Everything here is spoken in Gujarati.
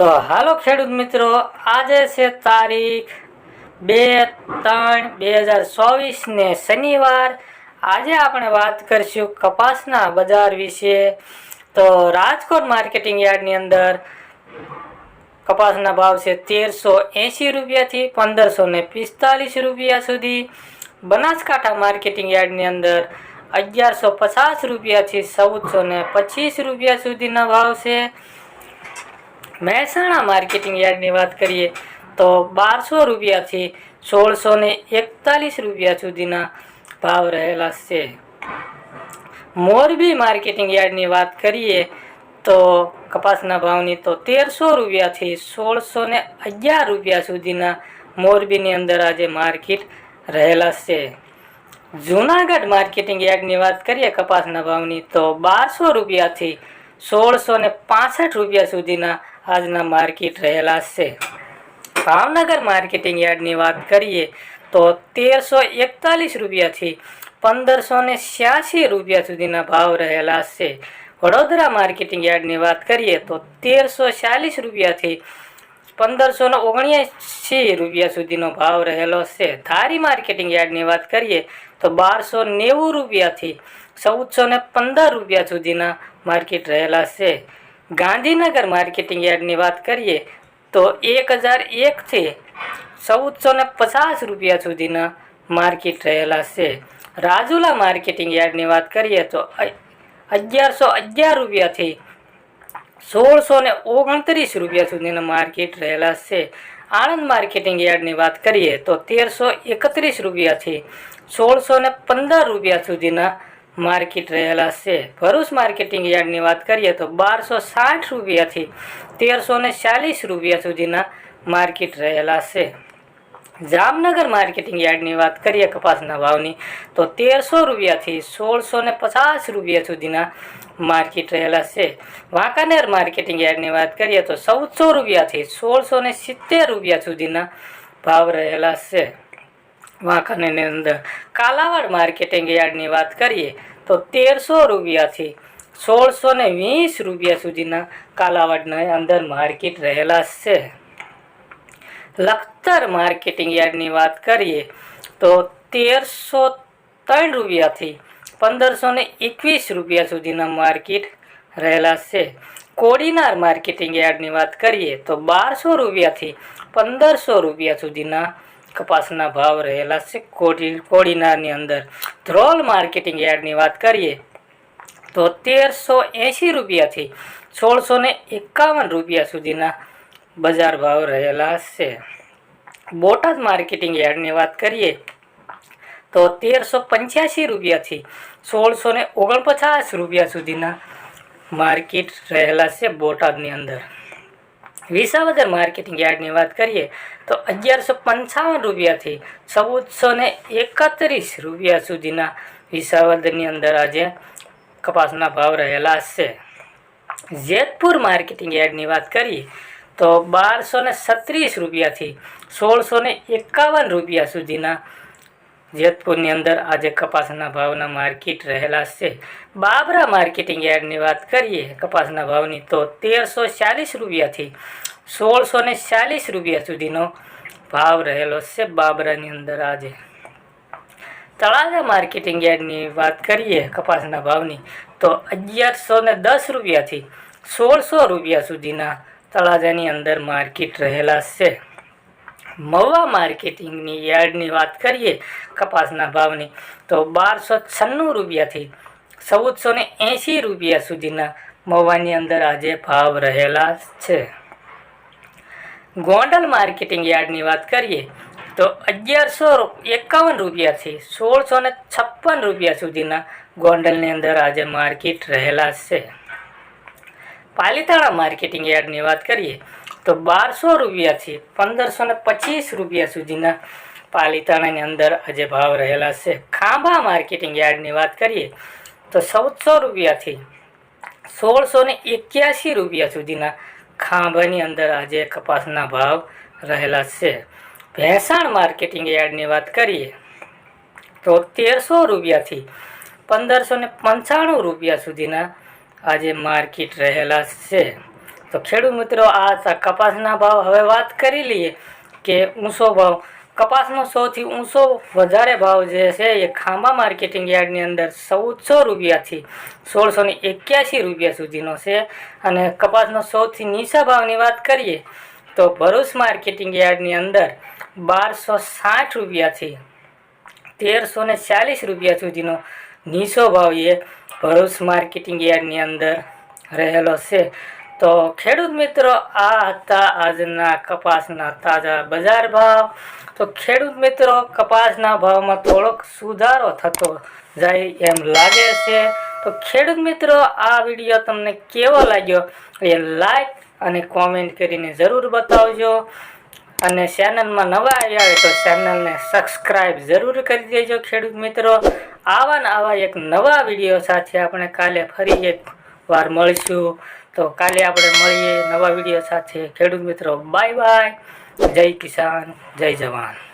તો હાલો ખેડૂત મિત્રો, આજે છે તારીખ 2/3/2024 ને શનિવાર। આજે આપણે વાત કરીશું કપાસના બજાર વિશે। તો રાજકોટ માર્કેટિંગ યાર્ડની અંદર કપાસના ભાવ છે 1380 રૂપિયાથી 1545 રૂપિયા સુધી। બનાસકાંઠા માર્કેટિંગ યાર્ડની અંદર 1150 રૂપિયાથી 1425 રૂપિયા સુધીના ભાવ છે। મહેસાણા માર્કેટિંગ યાર્ડની વાત કરીએ તો 1200 રૂપિયાથી 1641 રૂપિયા સુધીના ભાવ રહેલા છે। મોરબી માર્કેટિંગ યાર્ડની વાત કરીએ તો કપાસના ભાવની તો 1300 રૂપિયાથી 1611 રૂપિયા સુધીના મોરબીની અંદર આજે માર્કેટ રહેલા છે। જૂનાગઢ માર્કેટિંગ યાર્ડની વાત કરીએ કપાસના ભાવની તો 1200 રૂપિયાથી 1665 રૂપિયા સુધીના આજના માર્કેટ રહેલા છે। ભાવનગર માર્કેટિંગ યાર્ડની વાત કરીએ તો 1341 રૂપિયાથી 1586 રૂપિયા સુધીના ભાવ રહેલા છે। વડોદરા માર્કેટિંગ યાર્ડની વાત કરીએ તો 1340 રૂપિયાથી 1579 રૂપિયા સુધીનો ભાવ રહેલો છે। ધારી માર્કેટિંગ યાર્ડની વાત કરીએ તો 1290 રૂપિયાથી 1415 રૂપિયા સુધીના માર્કેટ રહેલા છે। ગાંધીનગર માર્કેટિંગ યાર્ડની વાત કરીએ તો 1001 થી 1450 રૂપિયા સુધીના માર્કેટ રહેલા છે। રાજુલા માર્કેટિંગ યાર્ડની વાત કરીએ તો 1111 રૂપિયાથી 1629 રૂપિયા સુધીના માર્કેટ રહેલા છે। આણંદ માર્કેટિંગ યાર્ડની વાત કરીએ તો 1331 રૂપિયાથી 1615 રૂપિયા સુધીના માર્કેટ રહેલા છે। ભરૂચ માર્કેટિંગ યાર્ડની વાત કરીએ તો 1260 રૂપિયાથી 1340 રૂપિયા સુધીના માર્કેટ રહેલા છે। જામનગર માર્કેટિંગ યાર્ડની વાત કરીએ કપાસના ભાવની તો 1300 રૂપિયાથી 1650 રૂપિયા સુધીના માર્કેટ રહેલા છે। વાંકાનેર માર્કેટિંગ યાર્ડની વાત કરીએ તો 1400 રૂપિયાથી 1670 રૂપિયા સુધીના ભાવ રહેલા છે। વાંકાનેરની અંદર કાલાવાડ માર્કેટિંગ યાર્ડની વાત કરીએ તો 1300 રૂપિયાથી 1620 રૂપિયા સુધીના કાલાવાડની અંદર માર્કેટ રહેલા છે। લખતર માર્કેટિંગ યાર્ડની વાત કરીએ તો 1303 રૂપિયાથી 1521 રૂપિયા સુધીના માર્કેટ રહેલા છે। કોડીનાર માર્કેટિંગ યાર્ડની વાત કરીએ તો 1200 રૂપિયાથી 1500 રૂપિયા સુધીના કપાસના ભાવ રહેલા છે કોડીનારની અંદર। ધ્રોલ માર્કેટિંગ યાર્ડની વાત કરીએ તો 1380 રૂપિયાથી 1651 રૂપિયા સુધીના બજાર ભાવ રહેલા છે। બોટાદ માર્કેટિંગ યાર્ડની વાત કરીએ તો 1385 રૂપિયાથી 1649 રૂપિયા સુધીના માર્કેટ રહેલા છે બોટાદની અંદર। વિસાવદર માર્કેટિંગ યાર્ડની વાત કરીએ તો 1155 રૂપિયાથી 1431 રૂપિયા સુધીના વિસાવદરની અંદર આજે કપાસના ભાવ રહેલા છે। જેતપુર માર્કેટિંગ યાર્ડની વાત કરીએ તો 1236 રૂપિયાથી 1651 રૂપિયા સુધીના જેતપુરની અંદર આજે કપાસના ભાવના માર્કેટ રહેલા છે। બાબરા માર્કેટિંગ યાર્ડની વાત કરીએ કપાસના ભાવની તો 1340 રૂપિયાથી 1640 રૂપિયા સુધીનો ભાવ રહેલો છે બાબરાની અંદર આજે। તળાજા માર્કેટિંગ યાર્ડની વાત કરીએ કપાસના ભાવની તો 1110 રૂપિયાથી 1600 રૂપિયા સુધીના તળાજાની અંદર માર્કેટ રહેલા છે। મહુવા માર્કેટિંગની યાર્ડની વાત કરીએ કપાસના ભાવની તો 1296 રૂપિયાથી 1480 રૂપિયા સુધીના મહુવાની અંદર આજે ભાવ રહેલા છે। ગોંડલ માર્કેટિંગ યાર્ડની વાત કરીએ તો 1151 રૂપિયાથી 1656 રૂપિયા સુધીના ગોંડલની અંદર આજે માર્કેટ રહેલા છે। પાલીતાણા માર્કેટિંગ યાર્ડની વાત કરીએ તો 1200 રૂપિયાથી 1525 રૂપિયા સુધીના પાલીતાણાની અંદર આજે ભાવ રહેલા છે। ખાંભા માર્કેટિંગ યાર્ડની વાત કરીએ તો 1400 રૂપિયાથી 1681 રૂપિયા સુધીના ખાંભાની અંદર આજે કપાસના ભાવ રહેલા છે। ભેંસાણ માર્કેટિંગ યાર્ડની વાત કરીએ તો 1300 રૂપિયાથી 1595 રૂપિયા સુધીના આજે માર્કેટ રહેલા છે। તો ખેડૂત મિત્રો આ હતા કપાસના ભાવ. હવે વાત કરી લઈએ કે ઊંચો ભાવ. કપાસનો સૌથી ઊંચો વધારે ભાવ જે છે એ ખાંભા માર્કેટિંગ યાર્ડની અંદર 1400 રૂપિયાથી 1681 રૂપિયા સુધીનો છે. અને કપાસનો સૌથી નીચા ભાવની વાત કરીએ તો ભરૂચ માર્કેટિંગ યાર્ડની અંદર 1260 રૂપિયાથી 1340 રૂપિયા સુધીનો નીચો ભાવ એ ભરૂચ માર્કેટિંગ યાર્ડની અંદર રહેલો છે. તો ખેડૂત મિત્રો આ હતા આજના કપાસના તાજા બજાર ભાવ. તો ખેડૂત મિત્રો કપાસના ભાવમાં થોડોક સુધારો થતો જાય એમ લાગે છે. તો ખેડૂત મિત્રો આ વિડીયો તમને કેવો લાગ્યો એ લાઈક અને કોમેન્ટ કરીને જરૂર બતાવજો. અને ચેનલમાં નવા આવ્યા હોય તો ચેનલને સબસ્ક્રાઈબ જરૂર કરી દેજો ખેડૂત મિત્રો. આવા એક નવા વિડીયો સાથે આપણે કાલે ફરી એક વાર મળીશું. તો કાલે આપણે મળીએ નવા વિડીયો સાથે. ખેડૂત મિત્રો બાય બાય. જય કિસાન, જય જવાન.